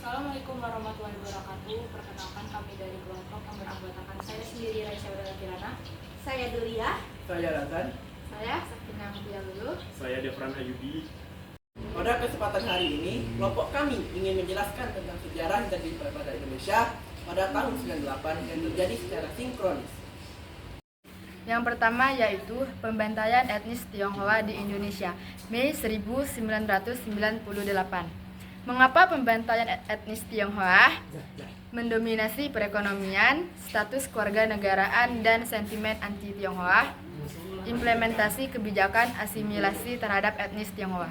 Assalamualaikum warahmatullahi wabarakatuh. Perkenalkan kami dari kelompok yang beranggotakan saya sendiri Raisa Wadala Kirana. Saya Dulia. Saya Ratan. Saya Sakina Mutia Lulu. Saya Devran Ayubi. Pada kesempatan hari ini, kelompok kami ingin menjelaskan tentang sejarah yang terjadi pada Indonesia pada tahun 98 yang terjadi secara sinkronis. Yang pertama yaitu pembantaian etnis Tionghoa di Indonesia, Mei 1998. Mengapa pembantaian etnis Tionghoa mendominasi perekonomian, status kewarganegaraan, dan sentimen anti-Tionghoa? Implementasi kebijakan asimilasi terhadap etnis Tionghoa.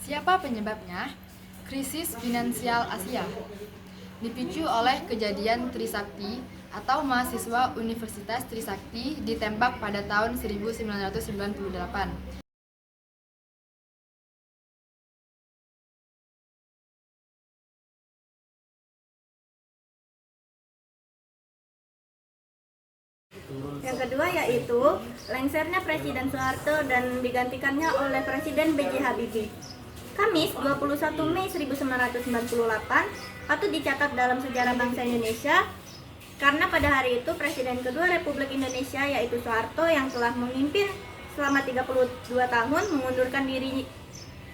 Siapa penyebabnya? Krisis finansial Asia dipicu oleh kejadian Trisakti atau mahasiswa Universitas Trisakti ditembak pada tahun 1998. Yang kedua yaitu lengsernya Presiden Soeharto dan digantikannya oleh Presiden B.J. Habibie. Kamis 21 Mei 1998 patut dicatat dalam sejarah bangsa Indonesia karena pada hari itu Presiden kedua Republik Indonesia yaitu Soeharto yang telah memimpin selama 32 tahun mengundurkan diri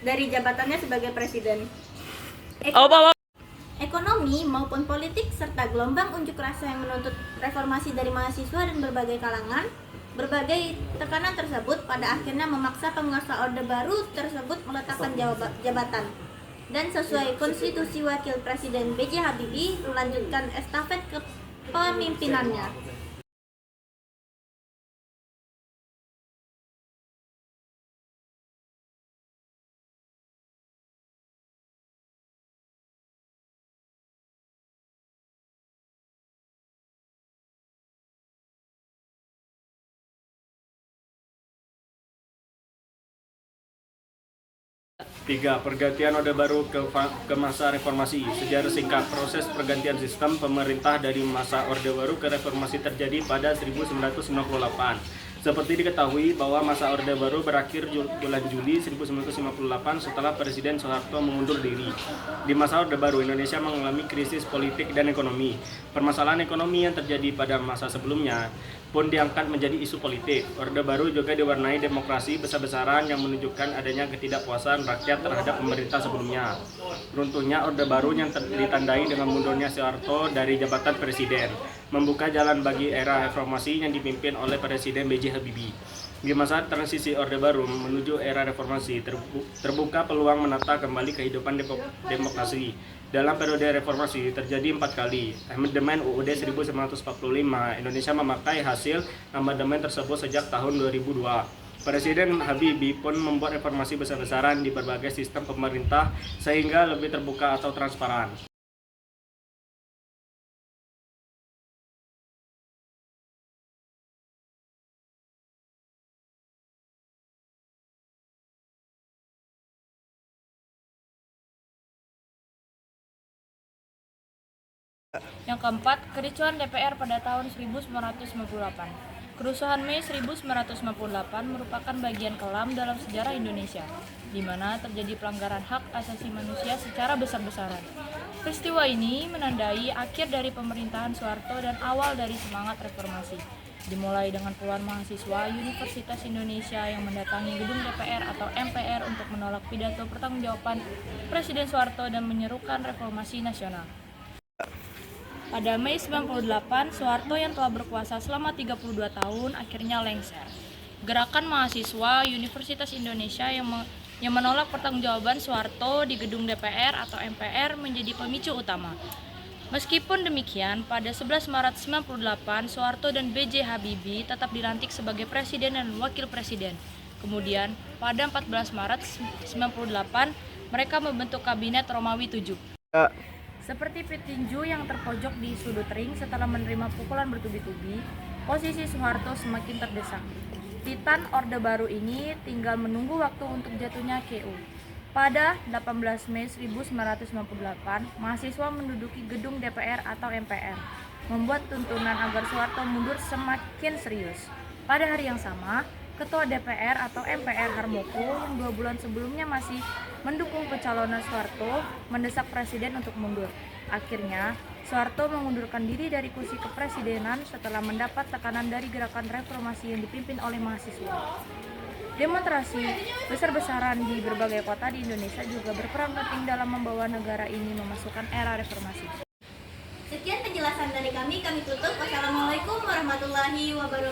dari jabatannya sebagai presiden. Ekonomi maupun politik serta gelombang unjuk rasa yang menuntut reformasi dari mahasiswa dan berbagai kalangan, berbagai tekanan tersebut pada akhirnya memaksa penguasa Orde Baru tersebut meletakkan jabatan dan sesuai konstitusi Wakil Presiden B.J. Habibie melanjutkan estafet kepemimpinannya. Tiga, pergantian Orde Baru ke masa reformasi. Sejarah singkat, proses pergantian sistem pemerintah dari masa Orde Baru ke reformasi terjadi pada 1998. Seperti diketahui bahwa masa Orde Baru berakhir bulan Juli 1958 setelah Presiden Soeharto mengundur diri. Di masa Orde Baru, Indonesia mengalami krisis politik dan ekonomi. Permasalahan ekonomi yang terjadi pada masa sebelumnya pun diangkat menjadi isu politik. Orde Baru juga diwarnai demokrasi besar-besaran yang menunjukkan adanya ketidakpuasan rakyat terhadap pemerintah sebelumnya. Runtuhnya Orde Baru yang ditandai dengan mundurnya Soeharto dari jabatan presiden, membuka jalan bagi era reformasi yang dipimpin oleh Presiden B.J. Habibie. Di masa transisi Orde Baru menuju era reformasi, terbuka peluang menata kembali kehidupan demokrasi. Dalam periode reformasi terjadi 4 kali amandemen UUD 1945. Indonesia memakai hasil amandemen tersebut sejak tahun 2002. Presiden Habibie pun membuat reformasi besar-besaran di berbagai sistem pemerintah sehingga lebih terbuka atau transparan. Yang keempat, kericuhan DPR pada tahun 1998. Kerusuhan Mei 1998 merupakan bagian kelam dalam sejarah Indonesia, di mana terjadi pelanggaran hak asasi manusia secara besar-besaran. Peristiwa ini menandai akhir dari pemerintahan Soeharto dan awal dari semangat reformasi. Dimulai dengan puluhan mahasiswa Universitas Indonesia yang mendatangi gedung DPR atau MPR untuk menolak pidato pertanggungjawaban Presiden Soeharto dan menyerukan reformasi nasional. Pada Mei 98, Soeharto yang telah berkuasa selama 32 tahun akhirnya lengser. Gerakan mahasiswa Universitas Indonesia yang menolak pertanggungjawaban Soeharto di gedung DPR atau MPR menjadi pemicu utama. Meskipun demikian, pada 11 Maret 98, Soeharto dan B.J. Habibie tetap dilantik sebagai presiden dan wakil presiden. Kemudian, pada 14 Maret 98, mereka membentuk kabinet Romawi 7. Seperti petinju yang terpojok di sudut ring setelah menerima pukulan bertubi-tubi, posisi Soeharto semakin terdesak. Titan Orde Baru ini tinggal menunggu waktu untuk jatuhnya KO. Pada 18 Mei 1998, mahasiswa menduduki gedung DPR atau MPR, membuat tuntunan agar Soeharto mundur semakin serius. Pada hari yang sama, Ketua DPR atau MPR Harmoko yang 2 bulan sebelumnya masih mendukung pencalonan Soeharto mendesak Presiden untuk mundur. Akhirnya, Soeharto mengundurkan diri dari kursi kepresidenan setelah mendapat tekanan dari gerakan reformasi yang dipimpin oleh mahasiswa. Demonstrasi besar-besaran di berbagai kota di Indonesia juga berperan penting dalam membawa negara ini memasukkan era reformasi. Sekian penjelasan dari kami tutup. Wassalamualaikum warahmatullahi wabarakatuh.